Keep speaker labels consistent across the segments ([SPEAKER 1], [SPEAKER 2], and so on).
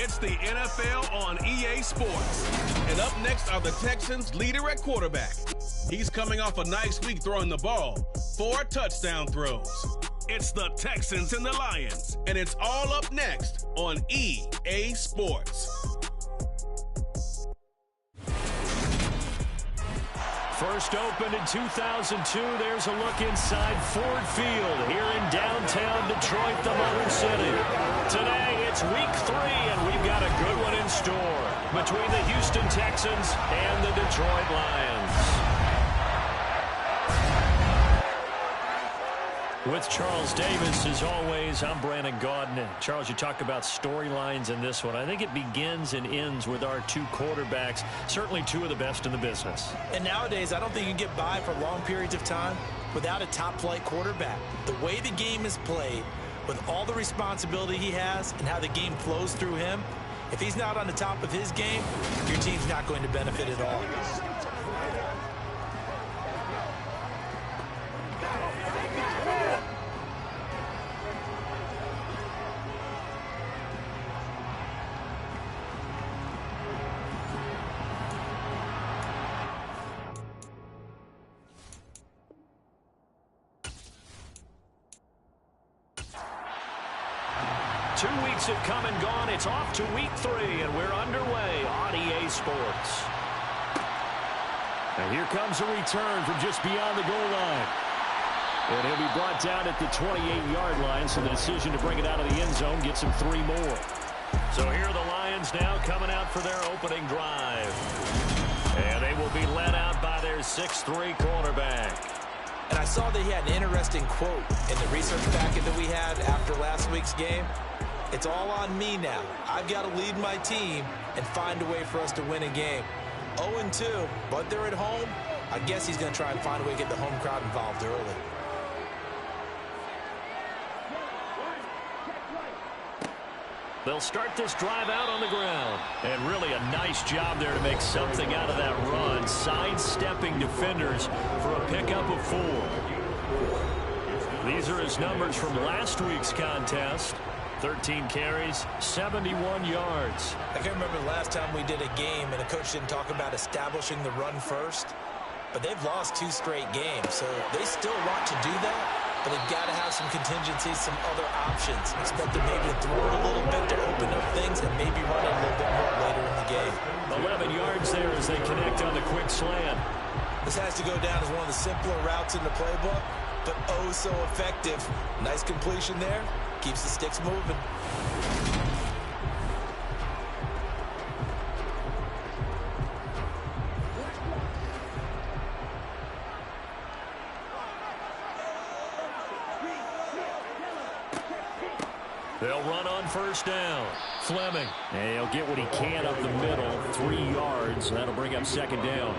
[SPEAKER 1] It's the NFL on EA Sports. And up next are the Texans' leader at quarterback. He's coming off a nice week throwing the ball. 4 touchdown throws. It's the Texans and the Lions. And it's all up next on EA Sports.
[SPEAKER 2] First opened in 2002, there's a look inside Ford Field here in downtown Detroit, the Motor City. Today, it's week 3, and we've got a good one in store between the Houston Texans and the Detroit Lions. With Charles Davis, as always, I'm Brandon Gaudin. Charles, you talk about storylines in this one. I think it begins and ends with our 2 quarterbacks, certainly 2 of the best in the business.
[SPEAKER 3] And nowadays, I don't think you can get by for long periods of time without a top-flight quarterback. The way the game is played, with all the responsibility he has and how the game flows through him, if he's not on the top of his game, your team's not going to benefit at all.
[SPEAKER 2] 2 weeks have come and gone. It's off to week 3, and we're underway on EA Sports. And here comes a return from just beyond the goal line. And he'll be brought down at the 28-yard line, so the decision to bring it out of the end zone gets him 3 more. So here are the Lions now coming out for their opening drive. And they will be led out by their 6'3 quarterback.
[SPEAKER 3] And I saw that he had an interesting quote in the research packet that we had after last week's game. It's all on me now. I've got to lead my team and find a way for us to win a game. 0-2, but they're at home. I guess he's going to try and find a way to get the home crowd involved early.
[SPEAKER 2] They'll start this drive out on the ground. And really a nice job there to make something out of that run. Sidestepping defenders for a pickup of 4. These are his numbers from last week's contest. 13 carries, 71 yards.
[SPEAKER 3] I can't remember the last time we did a game and a coach didn't talk about establishing the run first. But they've lost 2 straight games, so they still want to do that. But they've got to have some contingencies, some other options. Expect them maybe to throw it a little bit to open up things and maybe run it a little bit more later in the game.
[SPEAKER 2] 11 yards there as they connect on the quick slant.
[SPEAKER 3] This has to go down as one of the simpler routes in the playbook, but oh so effective. Nice completion there. Keeps the sticks moving.
[SPEAKER 2] They'll run on first down. Fleming. And he'll get what he can up the middle. 3 yards. That'll bring up second down.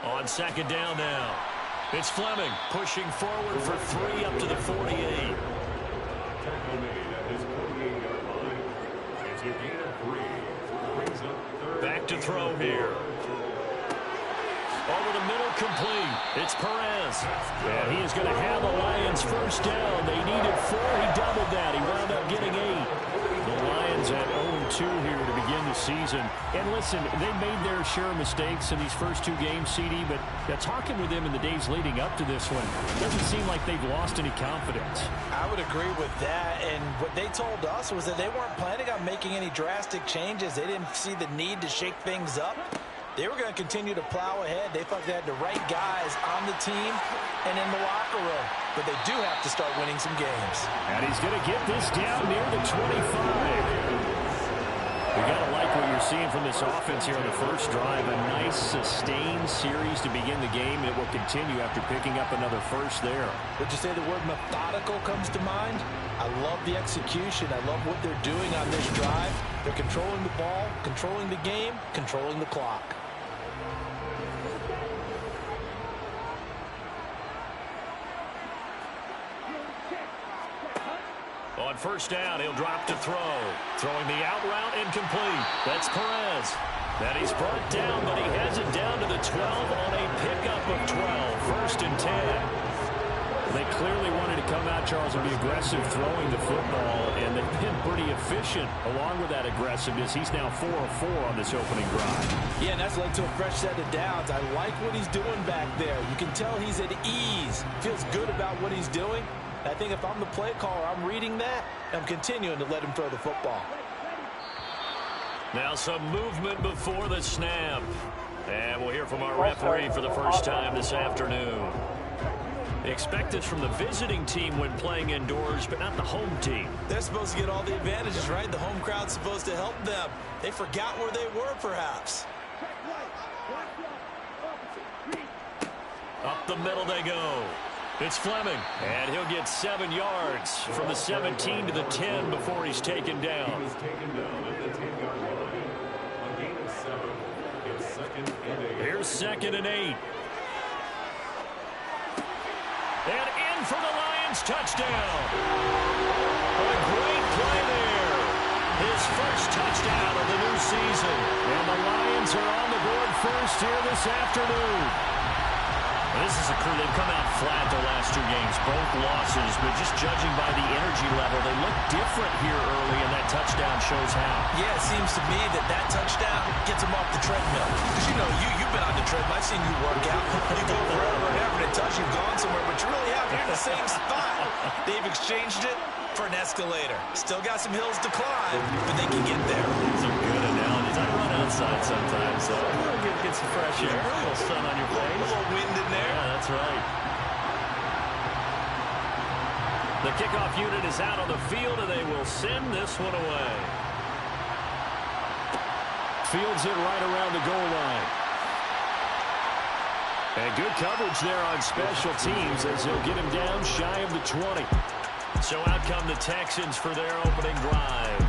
[SPEAKER 2] On second down now. It's Fleming pushing forward for 3 up to the 48. Back to throw here. Over the middle, complete. It's Perez. And he is going to have the Lions first down. They needed 4. He doubled that. He wound up getting 8. The Lions at 0-2 here to begin the season. And listen, they made their share of mistakes in these first 2 games, CD, but talking with them in the days leading up to this one, doesn't seem like they've lost any confidence.
[SPEAKER 3] I would agree with that, and what they told us was that they weren't planning on making any drastic changes. They didn't see the need to shake things up. They were going to continue to plow ahead. They thought they had the right guys on the team and in the locker room. But they do have to start winning some games.
[SPEAKER 2] And he's going to get this down near the 25. You got to like what you're seeing from this offense here on the first drive. A nice, sustained series to begin the game. It will continue after picking up another first there.
[SPEAKER 3] Would you say the word methodical comes to mind? I love the execution. I love what they're doing on this drive. They're controlling the ball, controlling the game, controlling the clock.
[SPEAKER 2] On first down, he'll drop to throw. Throwing the out route incomplete. That's Perez. And he's brought down, but he has it down to the 12 on a pickup of 12. First and 10. They clearly wanted to come out, Charles, and be aggressive throwing the football, and they've been pretty efficient along with that aggressiveness. He's now 4 of 4 on this opening drive.
[SPEAKER 3] Yeah, and that's led to a fresh set of downs. I like what he's doing back there. You can tell he's at ease. Feels good about what he's doing. I think if I'm the play caller, I'm reading that. I'm continuing to let him throw the football.
[SPEAKER 2] Now some movement before the snap. And we'll hear from our referee for the first time this afternoon. Expect this from the visiting team when playing indoors, but not the home team. They're supposed to get all the advantages, right? The home crowd's supposed to help them. They forgot where they were, perhaps. Up the middle they go. It's Fleming, and he'll get 7 yards from the 17 to the 10 before he's taken down. Here's 2nd and 8. And in for the Lions, touchdown. What a great play there. His first touchdown of the new season. And the Lions are on the board first here this afternoon. This is a crew. They've come out flat their last 2 games, both losses, but just judging by the energy level, they look different here early, and that touchdown shows how. Yeah, it seems to me that touchdown gets them off the treadmill. Because, you know, you've been on the treadmill. I've seen you work out. You go forever and ever, and it tells you've gone somewhere, but you really have. You're in the same spot. They've exchanged it for an escalator. Still got some hills to climb, but they can get there. These are good analogies. I run outside sometimes, so get some fresh air, a little sun on your face. A little wind in there. Yeah, that's right. The kickoff unit is out on the field, and they will send this one away. Fields it right around the goal line. And good coverage there on special teams as they'll get him down shy of the 20. So out come the Texans for their opening drive.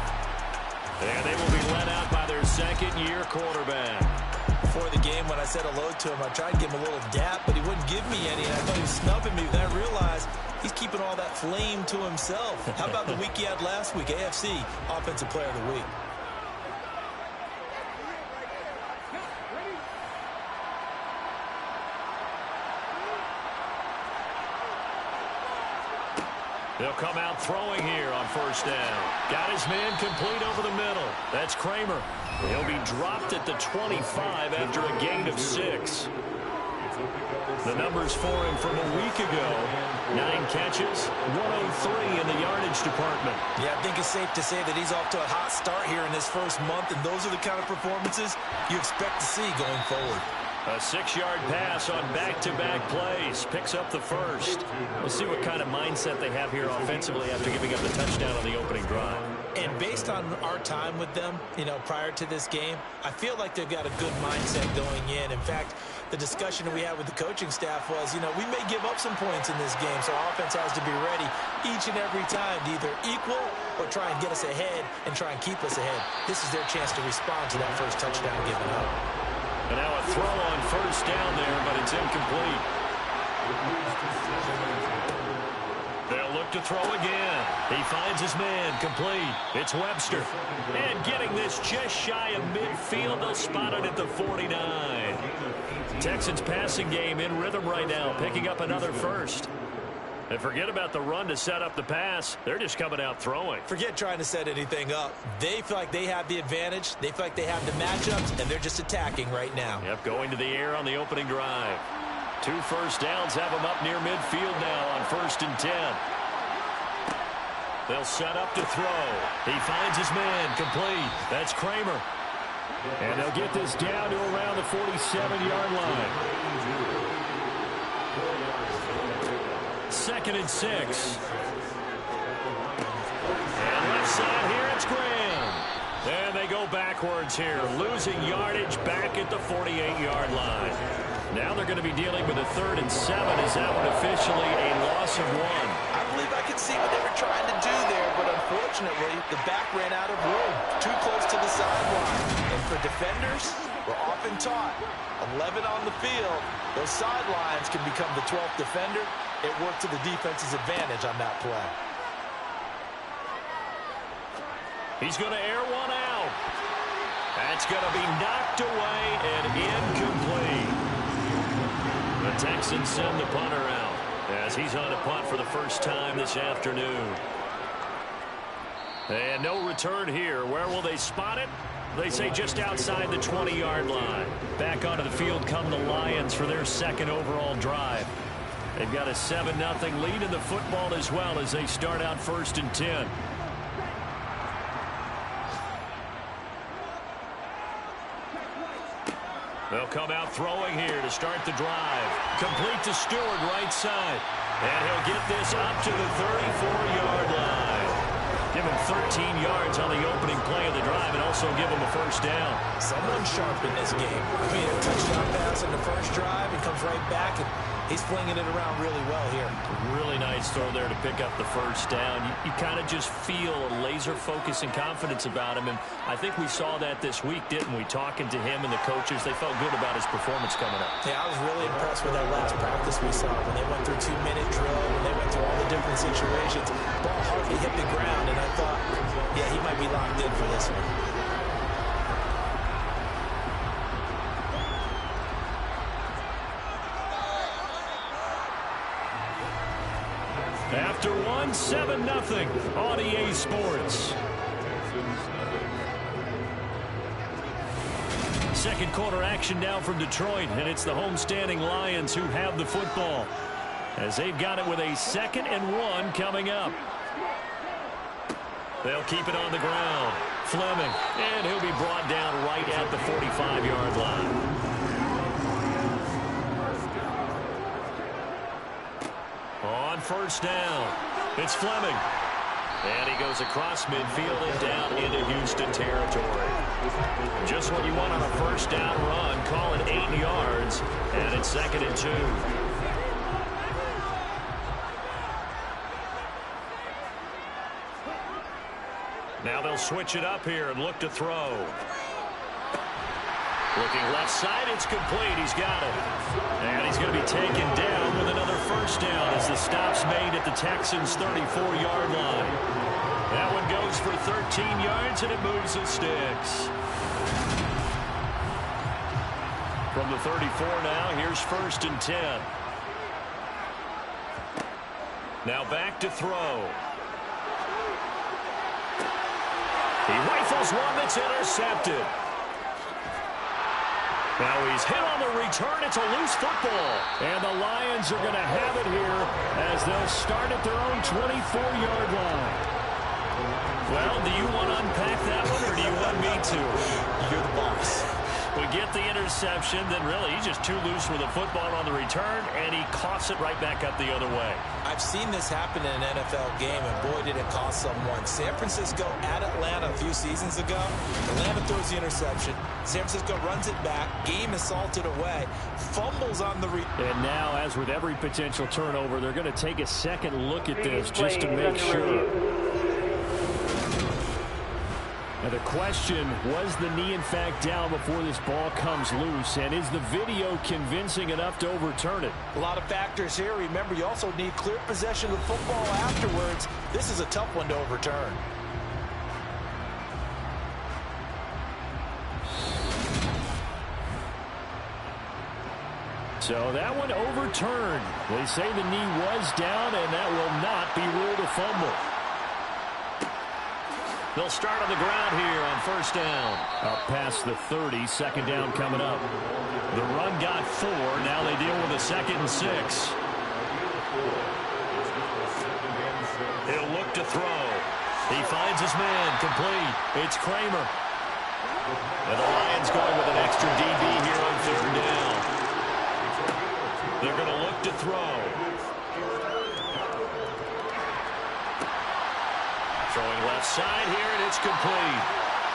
[SPEAKER 2] And they will be led out by their second-year quarterback. Before the game, when I said hello to him, I tried to give him a little dap, but he wouldn't give me any, and I thought he was snubbing me. Then I realized he's keeping all that flame to himself. How about the week he had last week? AFC Offensive Player of the Week. They'll come out throwing here on first down. Got his man complete over the middle. That's Kramer. He'll be dropped at the 25 after a gain of 6. The numbers for him from a week ago: 9 catches, 103 in the yardage department. Yeah, I think it's safe to say that he's off to a hot start here in this first month, and those are the kind of performances you expect to see going forward. A 6-yard pass on back-to-back plays. Picks up the first. We'll see what kind of mindset they have here offensively after giving up the touchdown on the opening drive. And based on our time with them, you know, prior to this game, I feel like they've got a good mindset going in. In fact, the discussion that we had with the coaching staff was, you know, we may give up some points in this game, so our offense has to be ready each and every time to either equal or try and get us ahead and try and keep us ahead. This is their chance to respond to that first touchdown given up. And now a throw on first down there, but it's incomplete. They'll look to throw again. He finds his man complete. It's Webster. And getting this just shy of midfield, they'll spot it at the 49. Texans passing game in rhythm right now, picking up another first. And forget about the run to set up the pass. They're just coming out throwing. Forget trying to set anything up. They feel like they have the advantage. They feel like they have the matchups, and they're just attacking right now. Yep, going to the air on the opening drive. 2 first downs have them up near midfield now on 1st and 10. They'll set up to throw. He finds his man complete. That's Kramer. And they'll get this down to around the 47-yard line. 2nd and 6. And left side here, it's Graham. And they go backwards here, losing yardage back at the 48-yard line. Now they're going to be dealing with a 3rd and 7. Is that one officially a loss of 1? I believe I could see what they were trying to do there, but unfortunately, the back ran out of room, too close to the sideline. And for defenders, we're often taught 11 on the field, those sidelines can become the 12th defender. It worked to the defense's advantage on that play. He's going to air one out. That's going to be knocked away and incomplete. The Texans send the punter out as he's on to punt for the first time this afternoon. And no return here. Where will they spot it? They say just outside the 20-yard line. Back onto the field come the Lions for their second overall drive. They've got a 7-0 lead in the football as well as they start out 1st and 10. They'll come out throwing here to start the drive. Complete to Stewart, right side. And he'll get this up to the 34-yard line. Give him 13 yards on the opening play of the drive and also give him a first down.
[SPEAKER 3] Someone sharp in this game. I mean, a touchdown pass in the first drive. He comes right back, and he's flinging it around really well here.
[SPEAKER 2] Really nice throw there to pick up the first down. You kind of just feel a laser focus and confidence about him, and I think we saw that this week, didn't we? Talking to him and the coaches, they felt good about his performance coming up.
[SPEAKER 3] Yeah, I was really impressed with that last practice we saw when they went through 2-minute drill, when they went through all the different situations. Ball hardly hit the ground, and I thought, yeah, he might be locked in for this one.
[SPEAKER 2] After one, 7-0 on EA Sports. Second quarter action now from Detroit, and it's the homestanding Lions who have the football as they've got it with a 2nd and 1 coming up. They'll keep it on the ground. Fleming, and he'll be brought down right at the 45-yard line. On first down, it's Fleming. And he goes across midfield and down into Houston territory. Just what you want on a first down run. Call it 8 yards, and it's 2nd and 2. Now they'll switch it up here and look to throw. Looking left side, it's complete. He's got it. And he's going to be taken down with another first down as the stop's made at the Texans' 34-yard line. That one goes for 13 yards, and it moves the sticks. From the 34 now, here's 1st and 10. Now back to throw. He rifles one that's intercepted. Now he's hit on the return. It's a loose football. And the Lions are going to have it here as they'll start at their own 24-yard line. Well, do you want to unpack that one, or do you want me to?
[SPEAKER 3] You're the boss.
[SPEAKER 2] We get the interception, then really he's just too loose with the football on the return, and he coughs it right back up the other way.
[SPEAKER 3] I've seen this happen in an NFL game, and boy, did it cost someone. San Francisco at Atlanta a few seasons ago. Atlanta throws the interception. San Francisco runs it back. Game is salted away. Fumbles on the
[SPEAKER 2] And now, as with every potential turnover, they're going to take a second look at this just to make sure. Now the question, was the knee in fact down before this ball comes loose? And is the video convincing enough to overturn it?
[SPEAKER 3] A lot of factors here. Remember, you also need clear possession of the football afterwards. This is a tough one to overturn.
[SPEAKER 2] So that one overturned. They say the knee was down, and that will not be ruled a fumble. They'll start on the ground here on first down. Up past the 30, 2nd down coming up. The run got 4. Now they deal with a 2nd and 6. He'll look to throw. He finds his man. Complete. It's Kramer. And the Lions going with an extra DB here on 3rd down. They're going to look to throw. Throwing left side here, and it's complete.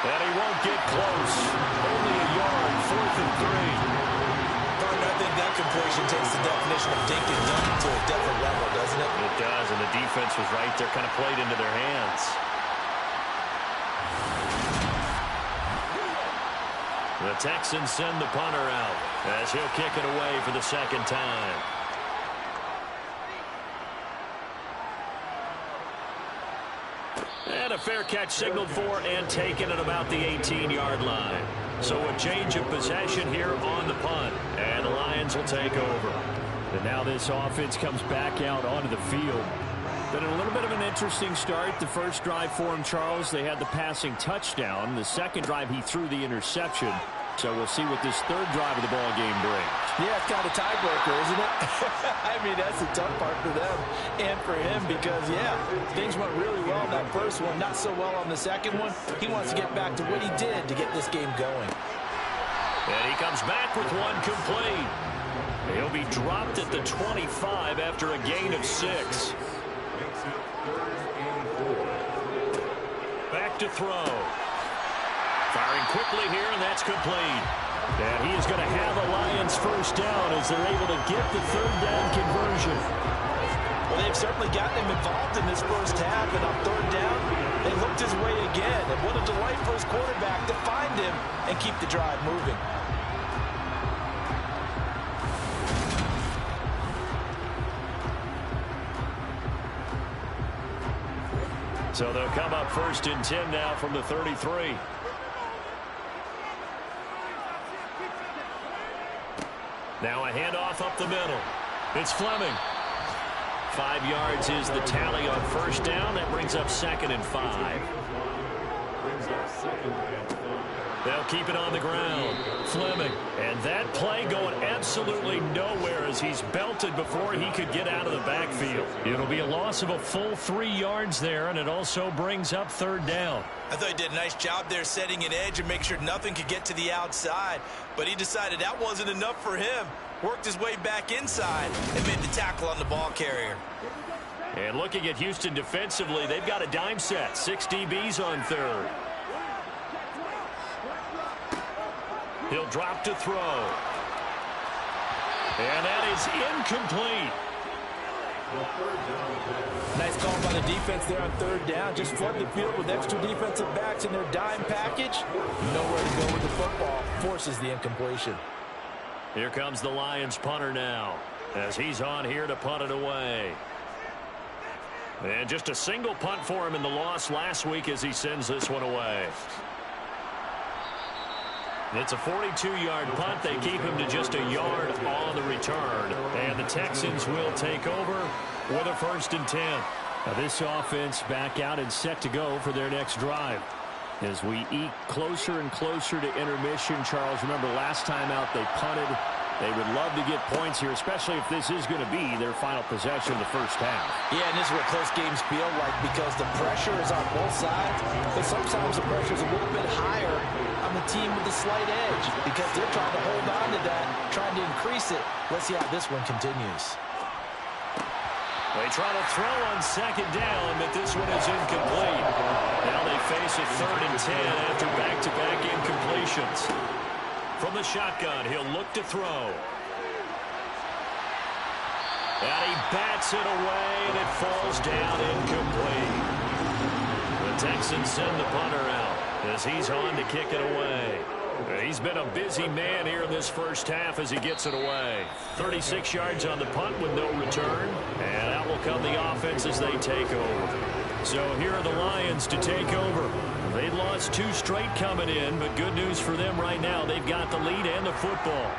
[SPEAKER 2] And he won't get close. Only a yard, 4th and 3.
[SPEAKER 3] Gardner, I think that completion takes the definition of dink and dunk to a different level, doesn't it?
[SPEAKER 2] It does, and the defense was right there, kind of played into their hands. The Texans send the punter out as he'll kick it away for the 2nd time. And a fair catch signaled for and taken at about the 18-yard line. So a change of possession here on the punt, and the Lions will take over. And now this offense comes back out onto the field. Been a little bit of an interesting start. The first drive for him, Charles, they had the passing touchdown. The second drive, he threw the interception. So we'll see what this third drive of the ball game brings.
[SPEAKER 3] Yeah, it's kind of tiebreaker, isn't it? I mean, that's the tough part for them and for him because, yeah, things went really well in that first one, not so well on the second one. He wants to get back to what he did to get this game going.
[SPEAKER 2] And he comes back with one complete. He'll be dropped at the 25 after a gain of 6. Back to throw. Firing quickly here, and that's complete. And he is going to have a Lions first down as they're able to get the third down conversion.
[SPEAKER 3] Well, they've certainly gotten him involved in this first half, and on third down, they looked his way again. And what a delight for his quarterback to find him and keep the drive moving.
[SPEAKER 2] So they'll come up first and 10 now from the 33. Now a handoff up the middle. It's Fleming. 5 yards is the tally on first down. That brings up 2nd and 5. They'll keep it on the ground. Fleming. And that play going absolutely nowhere as he's belted before he could get out of the backfield. It'll be a loss of a full 3 yards there, and it also brings up third down.
[SPEAKER 3] I thought he did a nice job there setting an edge and making sure nothing could get to the outside. But he decided that wasn't enough for him. Worked his way back inside and made the tackle on the ball carrier.
[SPEAKER 2] And looking at Houston defensively, they've got a dime set. 6 DBs on third. He'll drop to throw. And that is incomplete.
[SPEAKER 3] Nice call by the defense there on third down. Just flood the field with extra defensive backs in their dime package. Nowhere to go with the football. Forces the incompletion.
[SPEAKER 2] Here comes the Lions punter now as he's on here to punt it away. And just a single punt for him in the loss last week as he sends this one away. It's a 42-yard punt. They keep him to just a yard on the return. And the Texans will take over with a 1st and 10. Now this offense back out and set to go for their next drive. As we eke closer and closer to intermission, Charles, remember last time out they punted. They would love to get points here, especially if this is going to be their final possession of the first half.
[SPEAKER 3] Yeah, and this is what close games feel like because the pressure is on both sides, but sometimes the pressure is a little bit higher on the team with the slight edge because they're trying to hold on to that, trying to increase it. Let's see how this one continues.
[SPEAKER 2] They try to throw on 2nd down, but this one is incomplete. Now they face a 3rd and 10 after back-to-back incompletions. From the shotgun, he'll look to throw. And he bats it away, and it falls down incomplete. The Texans send the punter out as he's on to kick it away. He's been a busy man here in this first half as he gets it away. 36 yards on the punt with no return. And out will come the offense as they take over. So here are the Lions to take over. They lost 2 straight coming in, but good news for them right now. They've got the lead and the football.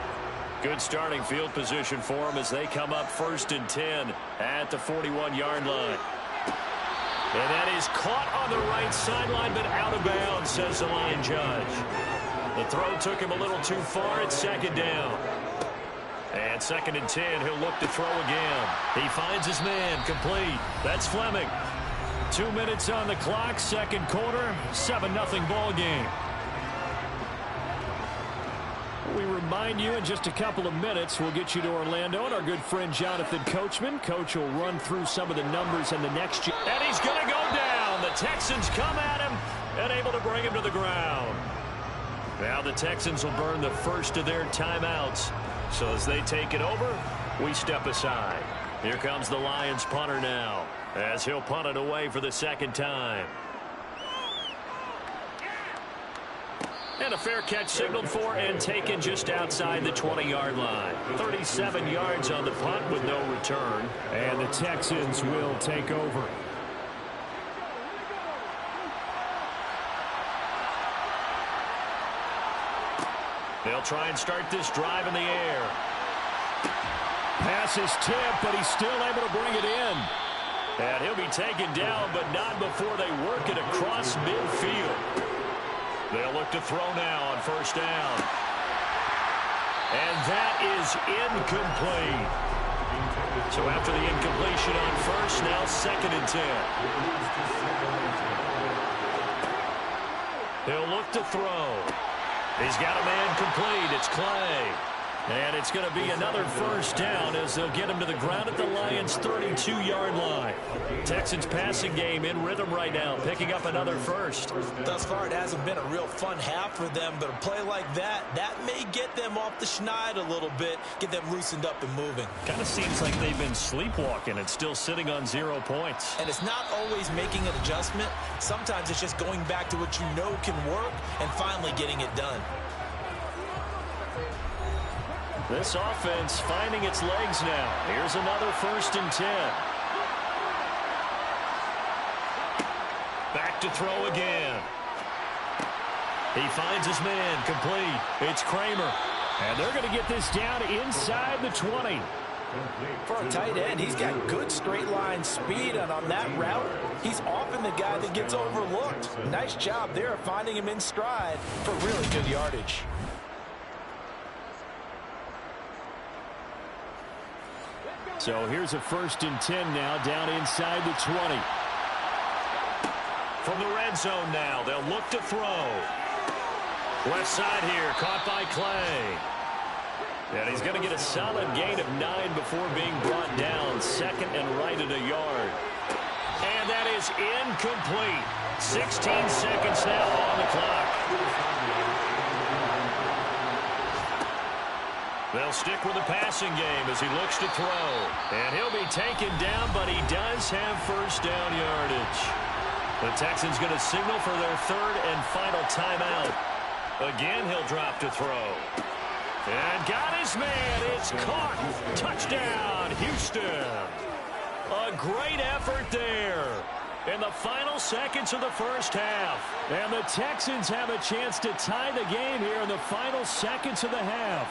[SPEAKER 2] Good starting field position for them as they come up 1st and 10 at the 41-yard line. And that is caught on the right sideline, but out of bounds, says the line judge. The throw took him a little too far. It's 2nd down. And 2nd and 10, he'll look to throw again. He finds his man, complete. That's Fleming. 2 minutes on the clock, 2nd quarter, 7-0 ball game. We remind you in just a couple of minutes, we'll get you to Orlando and our good friend Jonathan Coachman. Coach will run through some of the numbers in the next year. And he's going to go down. The Texans come at him and able to bring him to the ground. Now the Texans will burn the first of their timeouts. So as they take it over, we step aside. Here comes the Lions punter now as he'll punt it away for the 2nd time. And a fair catch signaled for and taken just outside the 20-yard line. 37 yards on the punt with no return. And the Texans will take over. They'll try and start this drive in the air. Pass is tipped, but he's still able to bring it in. And he'll be taken down, but not before they work it across midfield. They'll look to throw now on first down. And that is incomplete. So after the incompletion on first, now 2nd and 10. He'll look to throw. He's got a man complete. It's Clay. And it's going to be another first down as they'll get him to the ground at the Lions' 32-yard line. Texans passing game in rhythm right now, picking up another first.
[SPEAKER 3] Thus far, it hasn't been a real fun half for them, but a play like that may get them off the schneid a little bit, get them loosened up and moving.
[SPEAKER 2] Kind of seems like they've been sleepwalking and still sitting on 0 points.
[SPEAKER 3] And it's not always making an adjustment. Sometimes it's just going back to what you know can work and finally getting it done.
[SPEAKER 2] This offense finding its legs now. Here's another 1st and 10. Back to throw again. He finds his man complete. It's Kramer. And they're going to get this down inside the 20.
[SPEAKER 3] For a tight end, he's got good straight line speed, and on that route, he's often the guy that gets overlooked. Nice job there of finding him in stride for really good yardage.
[SPEAKER 2] So here's a 1st and 10 now down inside the 20. From the red zone now, they'll look to throw. Left side here, caught by Clay. And he's going to get a solid gain of 9 before being brought down. 2nd and right at a yard. And that is incomplete. 16 seconds now on the clock. They'll stick with the passing game as he looks to throw. And he'll be taken down, but he does have first down yardage. The Texans going to signal for their 3rd and final timeout. Again, he'll drop to throw. And got his man. It's caught. Touchdown, Houston. A great effort there in the final seconds of the first half. And the Texans have a chance to tie the game here in the final seconds of the half.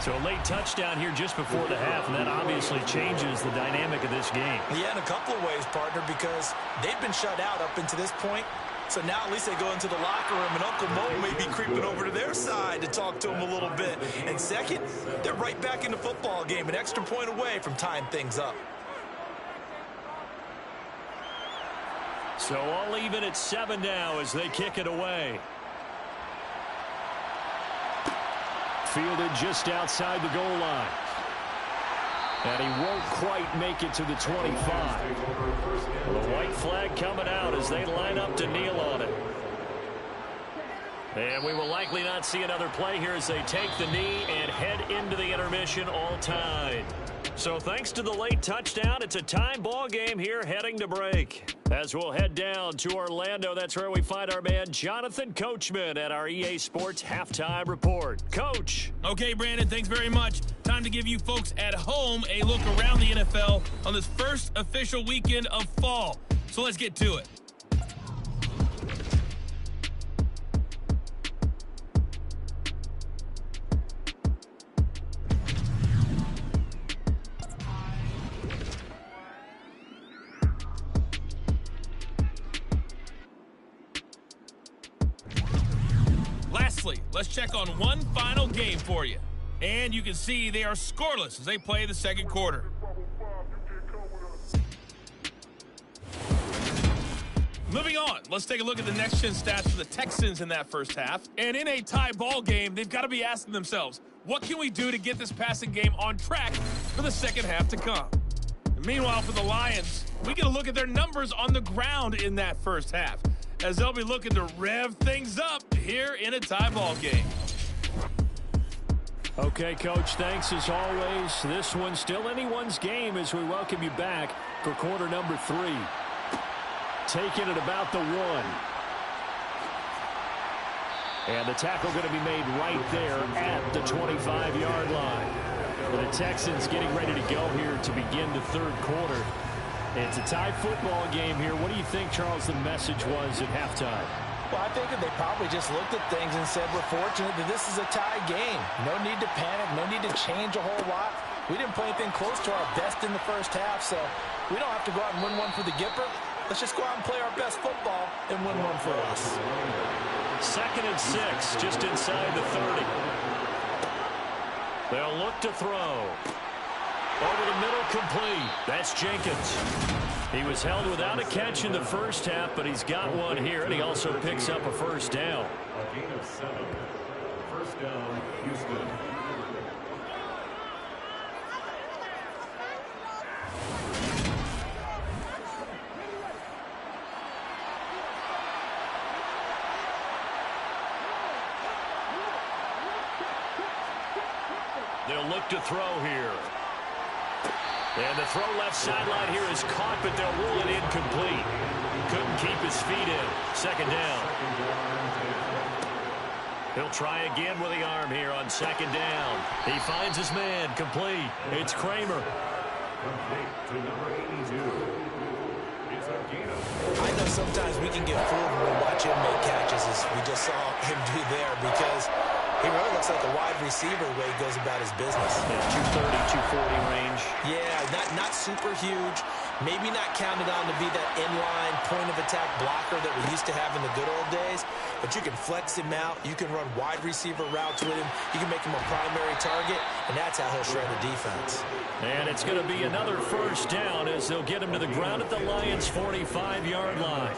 [SPEAKER 2] So a late touchdown here just before the half, and that obviously changes the dynamic of this game.
[SPEAKER 3] Yeah, in a couple of ways, partner, because they've been shut out up until this point. So now at least they go into the locker room, and Uncle Mo may be creeping over to their side to talk to him a little bit. And second, they're right back in the football game, an extra point away from tying things up.
[SPEAKER 2] So all even at 7 now as they kick it away. Fielded just outside the goal line. And he won't quite make it to the 25. The white flag coming out as they line up to kneel on it. And we will likely not see another play here as they take the knee and head into the intermission all tied. So thanks to the late touchdown, it's a time ball game here heading to break. As we'll head down to Orlando, that's where we find our man Jonathan Coachman at our EA Sports Halftime Report. Coach.
[SPEAKER 1] Okay, Brandon, thanks very much. Time to give you folks at home a look around the NFL on this first official weekend of fall. So let's get to it. Let's check on one final game for you. And you can see they are scoreless as they play the second quarter. Moving on, let's take a look at the next-gen stats for the Texans in that first half. And in a tie ball game, they've got to be asking themselves, what can we do to get this passing game on track for the second half to come? And meanwhile, for the Lions, we get a look at their numbers on the ground in that first half, as they'll be looking to rev things up here in a tie ball game.
[SPEAKER 2] Okay, Coach, thanks as always. This one's still anyone's game as we welcome you back for quarter number 3. Taking it about the 1. And the tackle going to be made right there at the 25-yard line. The Texans getting ready to go here to begin the third quarter. It's a tie football game here. What do you think, Charles, the message was at halftime?
[SPEAKER 3] Well, I think that they probably just looked at things and said, we're fortunate that this is a tie game. No need to panic, no need to change a whole lot. We didn't play anything close to our best in the first half, so we don't have to go out and win one for the Gipper. Let's just go out and play our best football and win one for us.
[SPEAKER 2] 2nd and 6, just inside the 30. They'll look to throw. Over the middle, complete. That's Jenkins. He was held without a catch in the first half, but he's got one here, and he also picks up a first down.
[SPEAKER 4] A gain of 7. First down, Houston.
[SPEAKER 2] They'll look to throw here. And the throw left sideline here is caught, but they'll rule it incomplete. Couldn't keep his feet in. 2nd down. He'll try again with the arm here on 2nd down. He finds his man. Complete. It's Kramer.
[SPEAKER 4] To number 82. It's a gain of 4.
[SPEAKER 3] I know sometimes we can get fooled when we watch him make catches, as we just saw him do there, because he really looks like a wide receiver the way he goes about his business.
[SPEAKER 2] Yeah, 230, 240 range.
[SPEAKER 3] Yeah, not super huge. Maybe not counted on to be that inline point-of-attack blocker that we used to have in the good old days. But you can flex him out. You can run wide receiver routes with him. You can make him a primary target, and that's how he'll shred the defense.
[SPEAKER 2] And it's going to be another first down as they'll get him to the ground at the Lions' 45-yard line.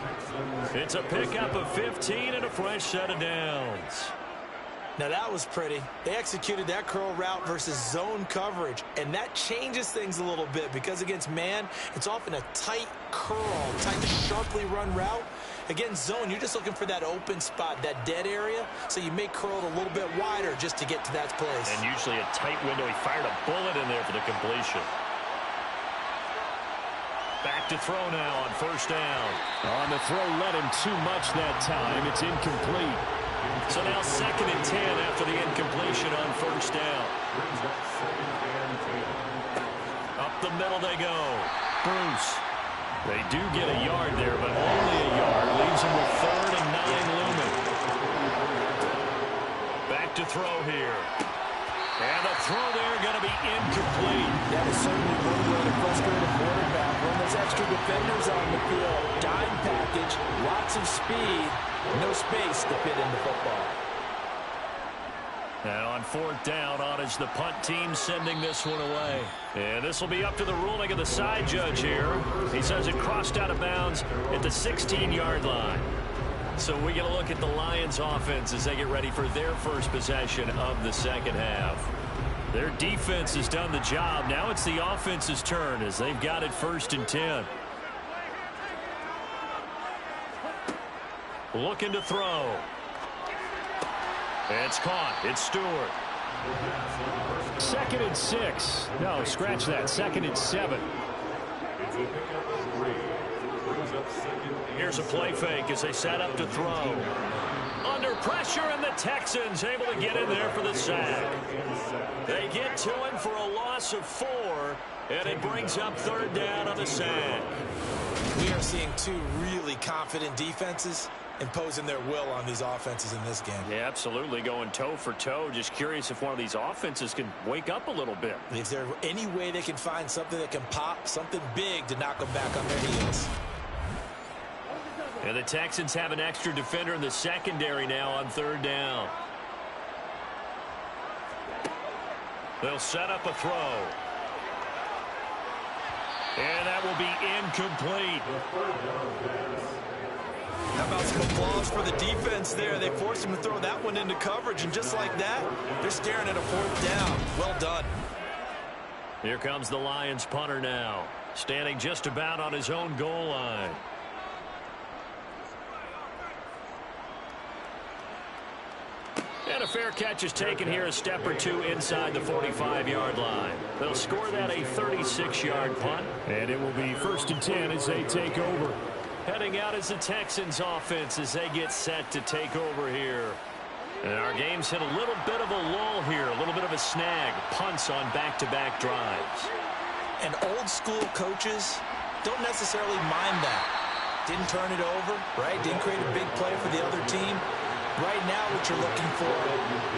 [SPEAKER 2] It's a pickup of 15 and a fresh set of downs.
[SPEAKER 3] Now that was pretty. They executed that curl route versus zone coverage, and that changes things a little bit because against man, it's often a tight curl, tight, sharply run route. Against zone, you're just looking for that open spot, that dead area, so you may curl it a little bit wider just to get to that place.
[SPEAKER 2] And usually a tight window. He fired a bullet in there for the completion. Back to throw now on first down. On the throw, let him too much that time. It's incomplete. So now 2nd and 10 after the incompletion on first down. Up the middle they go. Bruce. They do get a yard there, but only a yard. Leaves them with 3rd and 9 looming. Back to throw here. And the throw there going to be incomplete.
[SPEAKER 3] That is certainly one way to frustrate a quarterback. When there's extra defenders on the field, dime package, lots of speed, no space to fit in the football.
[SPEAKER 2] And on 4th down, on is the punt team sending this one away. And this will be up to the ruling of the side judge here. He says it crossed out of bounds at the 16-yard line. So we get a look at the Lions offense as they get ready for their first possession of the second half. Their defense has done the job. Now it's the offense's turn as they've got it 1st and 10. Looking to throw. It's caught. It's Stewart. 2nd and 6. No, scratch that. 2nd and 7. Here's a play fake as they set up to throw. Under pressure, and the Texans able to get in there for the sack. They get to him for a loss of 4, and it brings up 3rd down on the sack.
[SPEAKER 3] We are seeing two really confident defenses imposing their will on these offenses in this game.
[SPEAKER 2] Yeah, absolutely, going toe for toe. Just curious if one of these offenses can wake up a little bit.
[SPEAKER 3] Is there any way they can find something that can pop, something big to knock them back on their heels?
[SPEAKER 2] And the Texans have an extra defender in the secondary now on 3rd down. They'll set up a throw. And that will be incomplete.
[SPEAKER 3] How about some applause for the defense there? They forced him to throw that one into coverage, and just like that, they're staring at a 4th down. Well done.
[SPEAKER 2] Here comes the Lions punter now, standing just about on his own goal line. And a fair catch is taken here, a step or two inside the 45-yard line. They'll score that a 36-yard punt. And it will be 1st and 10 as they take over. Heading out is the Texans offense as they get set to take over here. And our game's hit a little bit of a lull here, a little bit of a snag. Punts on back-to-back drives.
[SPEAKER 3] And old school coaches don't necessarily mind that. Didn't turn it over, right? Didn't create a big play for the other team. Right now what you're looking for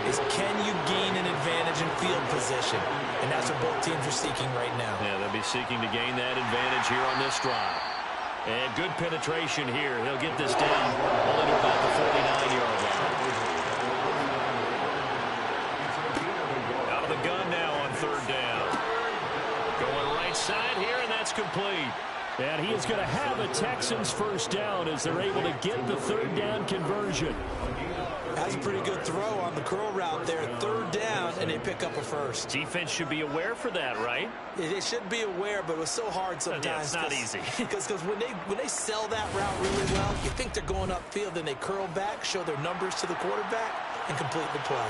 [SPEAKER 3] is can you gain an advantage in field position? And that's what both teams are seeking right now.
[SPEAKER 2] Yeah, they'll be seeking to gain that advantage here on this drive. And good penetration here. He'll get this down only to about the 49-yard line. Out of the gun now on third down. Going right side here, and that's complete. And he is going to have a Texans first down as they're able to get the third down conversion.
[SPEAKER 3] That's a pretty good throw on the curl route there. Third down, and they pick up a first.
[SPEAKER 2] Defense should be aware for that, right?
[SPEAKER 3] They should be aware, but it was so hard sometimes.
[SPEAKER 2] Yeah, it's not easy.
[SPEAKER 3] Because when they sell that route really well, you think they're going upfield, then they curl back, show their numbers to the quarterback, and complete the play.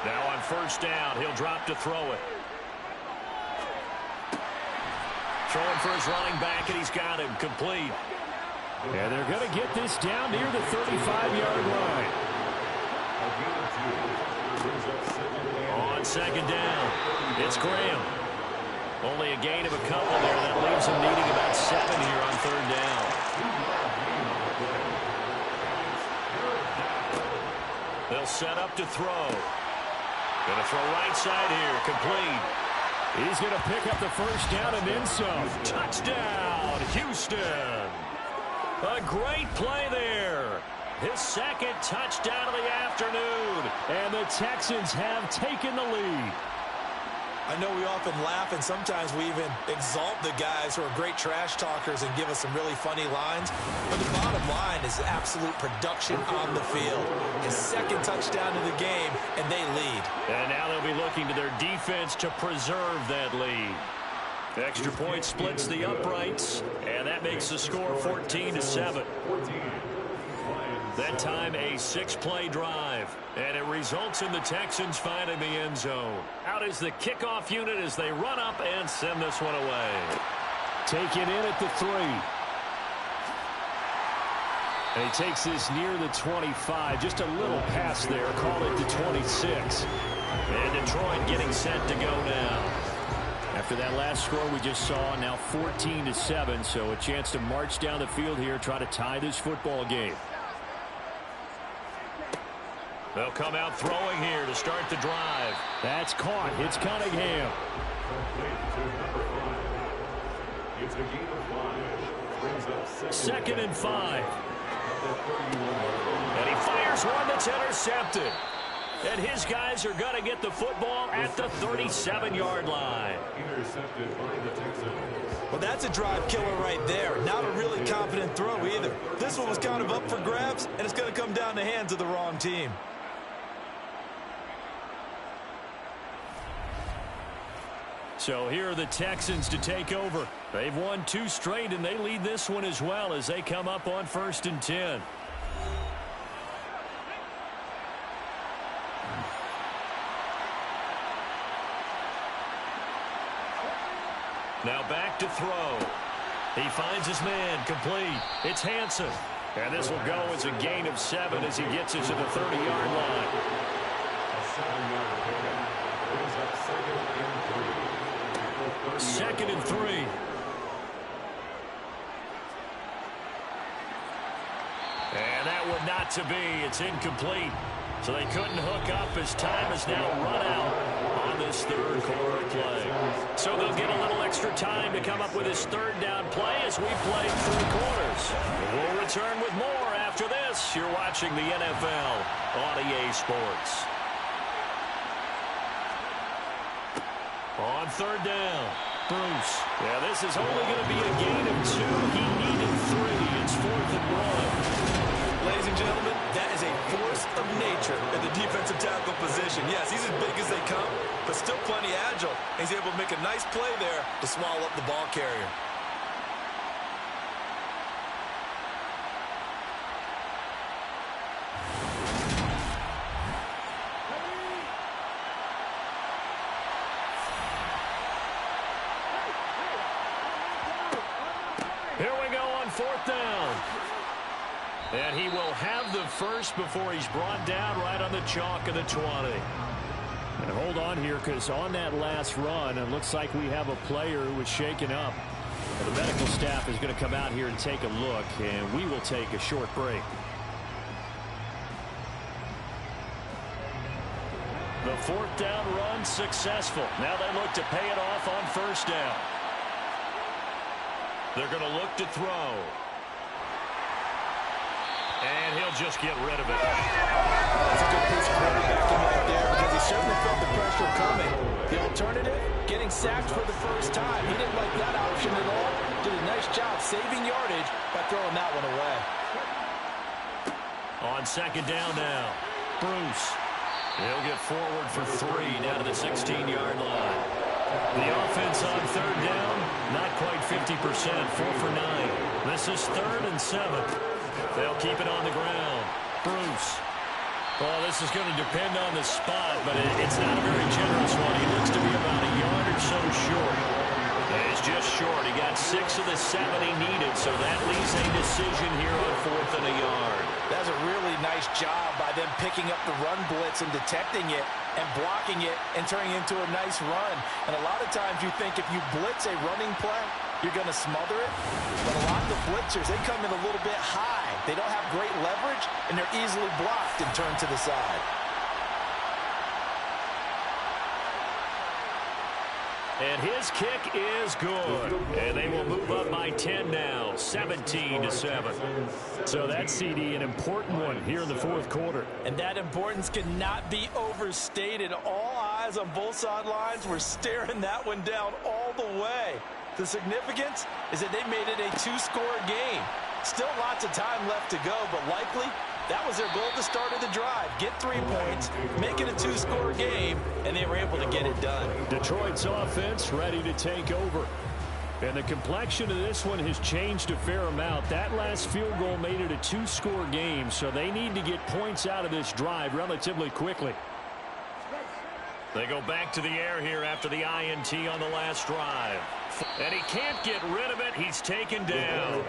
[SPEAKER 2] Now on first down, he'll drop to throw it. Throwing for his running back, and he's got him complete. And they're going to get this down near the 35-yard line. On second down, it's Graham. Only a gain of a couple there. That leaves him needing about 7 here on third down. They'll set up to throw. Going to throw right side here, complete. He's going to pick up the first down and then some. Touchdown, Houston. A great play there. His second touchdown of the afternoon. And the Texans have taken the lead.
[SPEAKER 3] I know we often laugh, and sometimes we even exalt the guys who are great trash talkers and give us some really funny lines. But the bottom line is absolute production on the field. His second touchdown of the game, and they lead. And
[SPEAKER 2] now they'll be looking to their defense to preserve that lead. The extra point splits the uprights, and that makes the score 14-7. That time a 6-play drive, and it results in the Texans finding the end zone. Out is the kickoff unit as they run up and send this one away. Taken in at the 3. And he takes this near the 25. Just a little pass there. Call it the 26. And Detroit getting set to go now. After that last score we just saw, now 14-7. So a chance to march down the field here, try to tie this football game. They'll come out throwing here to start the drive. That's caught. It's Cunningham. Second and 5. And he fires one that's intercepted. And his guys are going to get the football at the 37-yard line. Intercepted by the Texans.
[SPEAKER 3] Well, that's a drive killer right there. Not a really confident throw either. This one was kind of up for grabs, and it's going to come down the hands of the wrong team.
[SPEAKER 2] So here are the Texans to take over. They've won 2 straight, and they lead this one as well as they come up on 1st and 10. Now back to throw. He finds his man, complete. It's Hansen. And this will go as a gain of 7 as he gets it to the 30-yard line. Second and 3. And that one not to be. It's incomplete. So they couldn't hook up as time has now run out on this third quarter play. So they'll get a little extra time to come up with his third down play as we play 3 quarters. We'll return with more after this. You're watching the NFL on EA Sports. On third down, Bruce. Yeah, this is only going to be a gain of 2. He needed 3. It's 4th and 1.
[SPEAKER 3] Ladies and gentlemen, that is a force of nature at the defensive tackle position. Yes, he's as big as they come, but still plenty agile. He's able to make a nice play there to swallow up the ball carrier.
[SPEAKER 2] Here we go on 4th down. And he will have the first before he's brought down right on the chalk of the 20. And hold on here, because on that last run, it looks like we have a player who was shaken up. And the medical staff is going to come out here and take a look, and we will take a short break. The fourth down run successful. Now they look to pay it off on first down. They're going to look to throw. And he'll just get rid of it.
[SPEAKER 3] That's a good piece of quarterbacking right there, because he certainly felt the pressure coming. The alternative, getting sacked for the first time. He didn't like that option at all. Did a nice job saving yardage by throwing that one away.
[SPEAKER 2] On second down now, Bruce. He'll get forward for 3 down to the 16-yard line. The offense on third down, not quite 50%, 4 for 9. This is 3rd and 7. They'll keep it on the ground. Bruce. Well, this is going to depend on the spot, but it's not a very generous one. He looks to be about a yard or so short. It's just short. He got 6 of the 7 he needed, so that leaves a decision here on 4th and a yard.
[SPEAKER 3] That's a really nice job by them picking up the run blitz and detecting it and blocking it and turning it into a nice run. And a lot of times you think if you blitz a running play, you're going to smother it. But a lot of the blitzers, they come in a little bit high. They don't have great leverage, and they're easily blocked and turned to the side.
[SPEAKER 2] And his kick is good. And they will move up by 10 now, 17-7. So that CD, an important one here in the fourth quarter.
[SPEAKER 3] And that importance cannot be overstated. All eyes on both sidelines were staring that one down all the way. The significance is that they made it a 2-score game. Still lots of time left to go, but likely that was their goal to start of the drive. Get 3 points, make it a 2-score game, and they were able to get it done.
[SPEAKER 2] Detroit's offense ready to take over. And the complexion of this one has changed a fair amount. That last field goal made it a 2-score game, so they need to get points out of this drive relatively quickly. They go back to the air here after the INT on the last drive. And he can't get rid of it. He's taken down.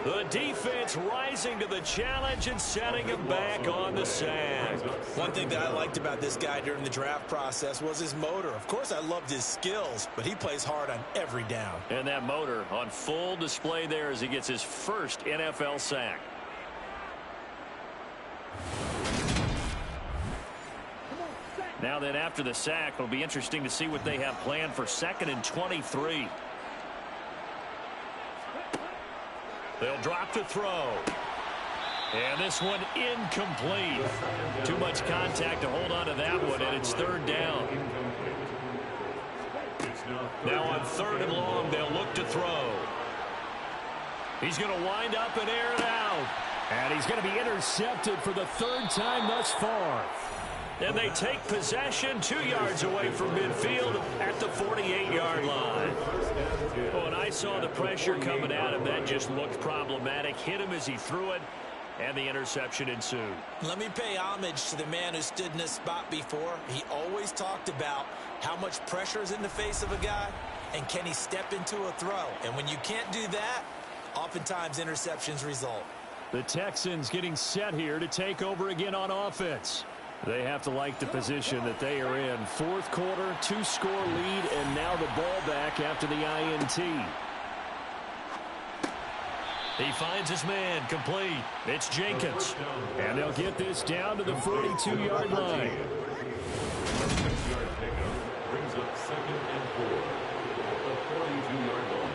[SPEAKER 2] The defense rising to the challenge and setting him back on the sack.
[SPEAKER 3] One thing that I liked about this guy during the draft process was his motor. Of course, I loved his skills, but he plays hard on every down.
[SPEAKER 2] And that motor on full display there as he gets his first NFL sack. Now then, after the sack, it'll be interesting to see what they have planned for 2nd and 23. They'll drop to throw. And this one incomplete. Too much contact to hold on to that one, and it's 3rd down. Now on 3rd and long, they'll look to throw. He's going to wind up and air it out. And he's going to be intercepted for the 3rd time thus far. And they take possession 2 yards away from midfield at the 48-yard line. Oh, and I saw the pressure coming at him. That just looked problematic. Hit him as he threw it, and the interception ensued.
[SPEAKER 3] Let me pay homage to the man who stood in this spot before. He always talked about how much pressure is in the face of a guy, and can he step into a throw. And when you can't do that, oftentimes interceptions result.
[SPEAKER 2] The Texans getting set here to take over again on offense. They have to like the position that they are in. 4th quarter, 2-score lead, and now the ball back after the INT. He finds his man, complete. It's Jenkins. And they'll get this down to the 42-yard line.
[SPEAKER 4] 6-yard pickup brings up 2nd and 4 at the 42-yard line.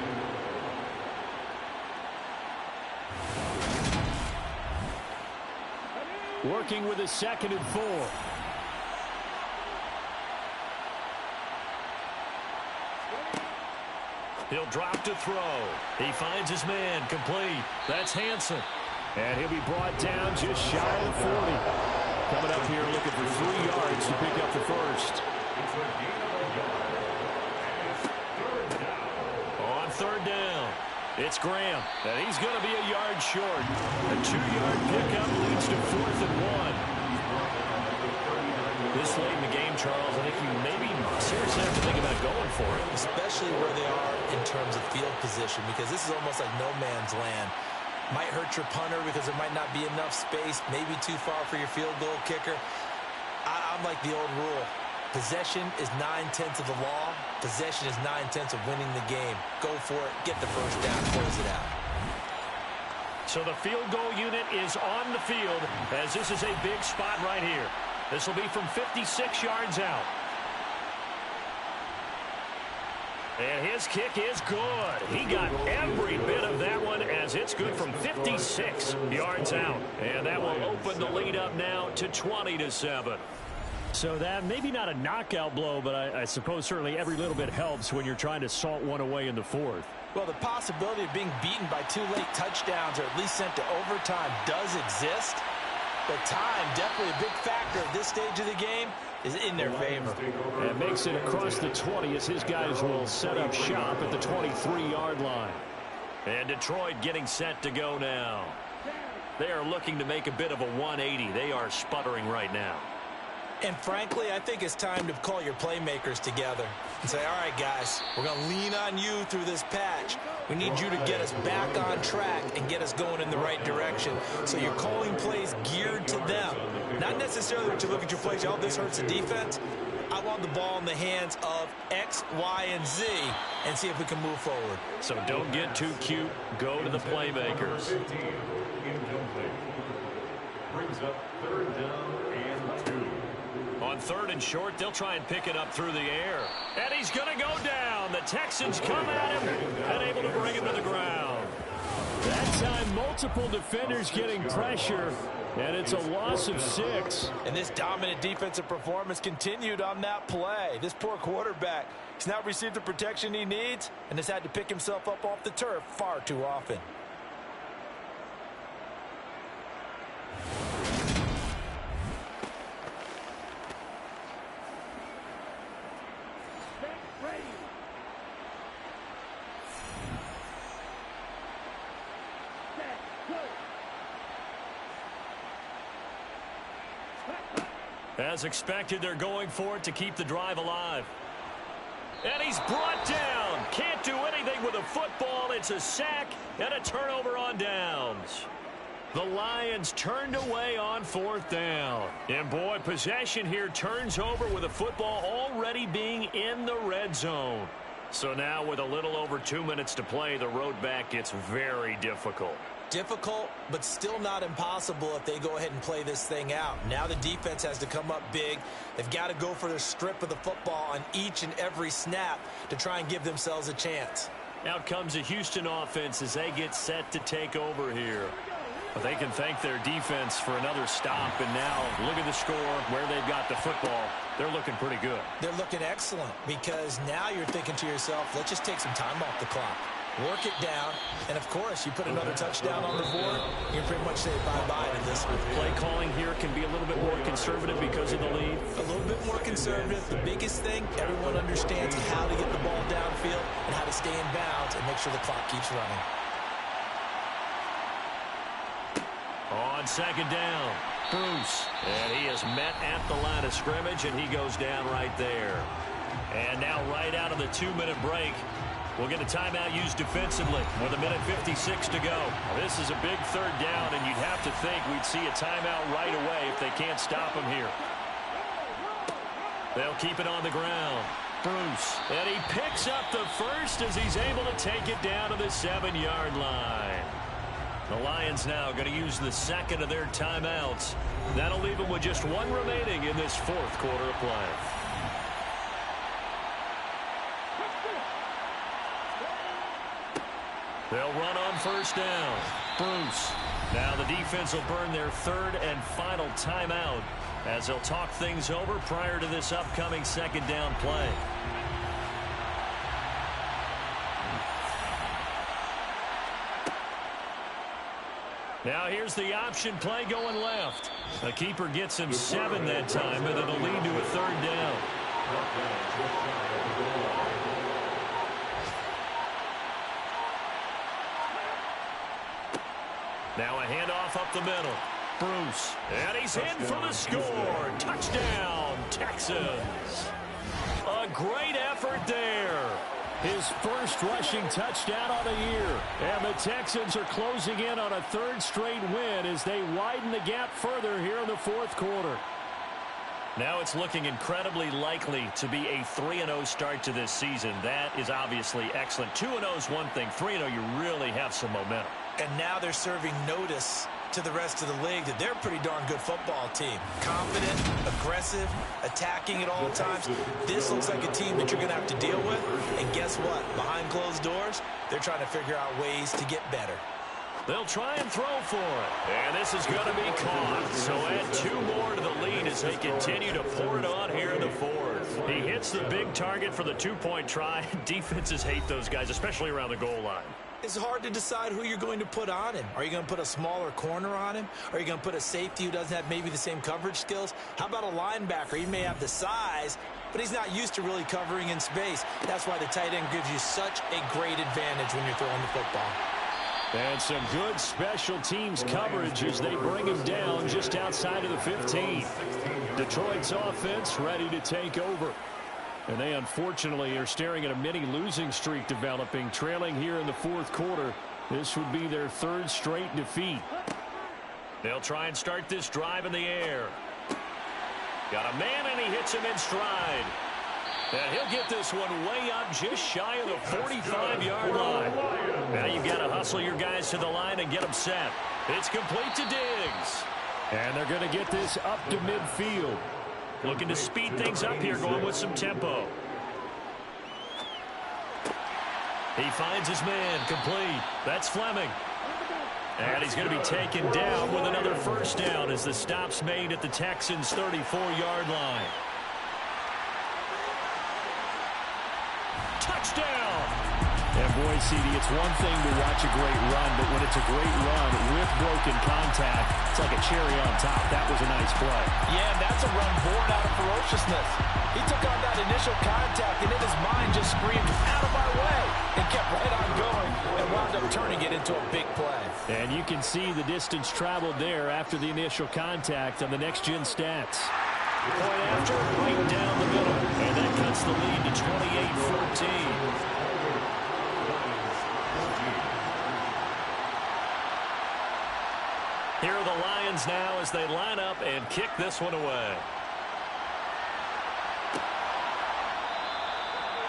[SPEAKER 2] Working with a 2nd and 4. He'll drop to throw. He finds his man, complete. That's Hansen. And he'll be brought down just shy of 40. Coming up here looking for 3 yards to pick up the first. On 3rd down, it's Graham, and he's going to be a yard short. A 2-yard pickup leads to 4th and 1. This late in the game, Charles, I think you maybe seriously have to think about going for it.
[SPEAKER 3] Especially where they are in terms of field position, because this is almost like no man's land. Might hurt your punter because there might not be enough space, maybe too far for your field goal kicker. I'm like the old rule. Possession is 9/10 of the law. Possession is 9/10 of winning the game. Go for it. Get the first down. Close it out.
[SPEAKER 2] So the field goal unit is on the field as this is a big spot right here. This will be from 56 yards out. And his kick is good. He got every bit of that one as it's good from 56 yards out. And that will open the lead up now to 20-7. So that maybe not a knockout blow, but I suppose certainly every little bit helps when you're trying to salt one away in the fourth.
[SPEAKER 3] Well, the possibility of being beaten by 2 late touchdowns or at least sent to overtime does exist. But time, definitely a big factor at this stage of the game, is in their favor.
[SPEAKER 2] And makes it across the 20 as his guys will set up shop at the 23-yard line. And Detroit getting set to go now. They are looking to make a bit of a 180. They are sputtering right now.
[SPEAKER 3] And frankly, I think it's time to call your playmakers together and say, all right, guys, we're going to lean on you through this patch. We need you to get us back on track and get us going in the right direction. So you're calling plays geared to them. Not necessarily that you look at your plays, oh, this hurts the defense. I want the ball in the hands of X, Y, and Z and see if we can move forward.
[SPEAKER 2] So don't get too cute. Go to the playmakers.
[SPEAKER 4] Brings up 3rd down and 2.
[SPEAKER 2] On 3rd and short, they'll try and pick it up through the air. And he's going to go down. The Texans come at him and able to bring him to the ground. That time, multiple defenders getting pressure, and it's a loss of 6.
[SPEAKER 3] And this dominant defensive performance continued on that play. This poor quarterback, he's not received the protection he needs and has had to pick himself up off the turf far too often.
[SPEAKER 2] As expected, they're going for it to keep the drive alive. And he's brought down. Can't do anything with a football. It's a sack and a turnover on downs. The Lions turned away on 4th down. And boy, possession here turns over with a football already being in the red zone. So now with a little over 2 minutes to play, the road back gets very difficult.
[SPEAKER 3] Difficult, but still not impossible if they go ahead and play this thing out. Now the defense has to come up big. They've got to go for their strip of the football on each and every snap to try and give themselves a chance.
[SPEAKER 2] Out comes the Houston offense as they get set to take over here. But they can thank their defense for another stop. And now look at the score, where they've got the football. They're looking pretty good.
[SPEAKER 3] They're looking excellent because now you're thinking to yourself, let's just take some time off the clock. Work it down, and of course, you put another touchdown on the board, you can pretty much say bye-bye to this one.
[SPEAKER 2] Play calling here can be a little bit more conservative because of the lead.
[SPEAKER 3] A little bit more conservative. The biggest thing, everyone understands how to get the ball downfield and how to stay in bounds and make sure the clock keeps running.
[SPEAKER 2] On 2nd down, Bruce. And he is met at the line of scrimmage, and he goes down right there. And now right out of the 2-minute break, we'll get a timeout used defensively with 1:56 to go. This is a big 3rd down, and you'd have to think we'd see a timeout right away if they can't stop him here. They'll keep it on the ground. Bruce. And he picks up the first as he's able to take it down to the 7-yard line. The Lions now going to use the 2nd of their timeouts. That'll leave them with just 1 remaining in this 4th quarter of play. They'll run on 1st down. Bruce. Now the defense will burn their 3rd and final timeout as they'll talk things over prior to this upcoming 2nd down play. Now here's the option play going left. The keeper gets him 7 that time, but it'll lead to a 3rd down. Now a handoff up the middle. Bruce. And he's in for the score. Touchdown, Texans. A great effort there. His first rushing touchdown of the year. And the Texans are closing in on a 3rd straight win as they widen the gap further here in the 4th quarter. Now it's looking incredibly likely to be a 3-0 start to this season. That is obviously excellent. 2-0 is one thing. 3-0, you really have some momentum.
[SPEAKER 3] And now they're serving notice to the rest of the league that they're a pretty darn good football team. Confident, aggressive, attacking at all times. This looks like a team that you're going to have to deal with. And guess what? Behind closed doors, they're trying to figure out ways to get better.
[SPEAKER 2] They'll try and throw for it. And this is going to be caught. So add 2 more to the lead as they continue to pour it on here in the fourth. He hits the big target for the 2-point try. Defenses hate those guys, especially around the goal line.
[SPEAKER 3] It's hard to decide who you're going to put on him. Are you going to put a smaller corner on him? Are you going to put a safety who doesn't have maybe the same coverage skills? How about a linebacker? He may have the size, but he's not used to really covering in space. That's why the tight end gives you such a great advantage when you're throwing the football.
[SPEAKER 2] And some good special teams coverage as they bring him down just outside of the 15. Detroit's offense ready to take over. And they unfortunately are staring at a mini losing streak developing, trailing here in the fourth quarter. This would be their 3rd straight defeat. They'll try and start this drive in the air. Got a man, and he hits him in stride. And he'll get this one way up just shy of the 45-yard line. Now you've got to hustle your guys to the line and get them set. It's complete to Diggs. And they're going to get this up to midfield. Looking to speed things up here, going with some tempo. He finds his man, complete. That's Fleming. And he's going to be taken down with another first down as the stop's made at the Texans' 34-yard line. Touchdown! And boy, CD, it's one thing to watch a great run, but when it's a great run with broken contact, it's like a cherry on top. That was a nice play.
[SPEAKER 3] Yeah, that's a run born out of ferociousness. He took on that initial contact, and in his mind just screamed, out of my way, and kept right on going and wound up turning it into a big play.
[SPEAKER 2] And you can see the distance traveled there after the initial contact on the next-gen stats. Point after, right down the middle, and that cuts the lead to 28-14. Here are the Lions now as they line up and kick this one away.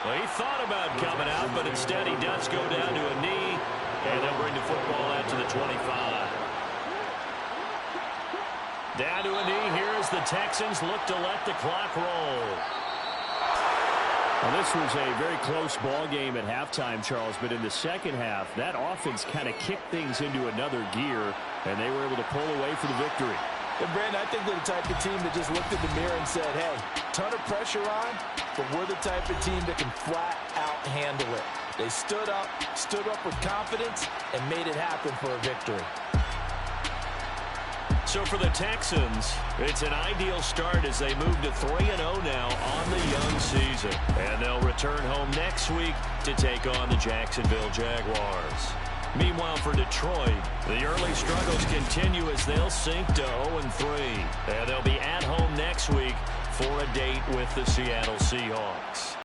[SPEAKER 2] Well, he thought about coming out, but instead he does go down to a knee, and they'll bring the football out to the 25. Down to a knee here as the Texans look to let the clock roll. Well, this was a very close ball game at halftime, Charles, but in the second half, that offense kind of kicked things into another gear, and they were able to pull away for the victory.
[SPEAKER 3] And, Brandon, I think they're the type of team that just looked in the mirror and said, hey, ton of pressure on, but we're the type of team that can flat out handle it. They stood up with confidence, and made it happen for a victory.
[SPEAKER 2] So for the Texans, it's an ideal start as they move to 3-0 now on the young season. And they'll return home next week to take on the Jacksonville Jaguars. Meanwhile, for Detroit, the early struggles continue as they'll sink to 0-3. And they'll be at home next week for a date with the Seattle Seahawks.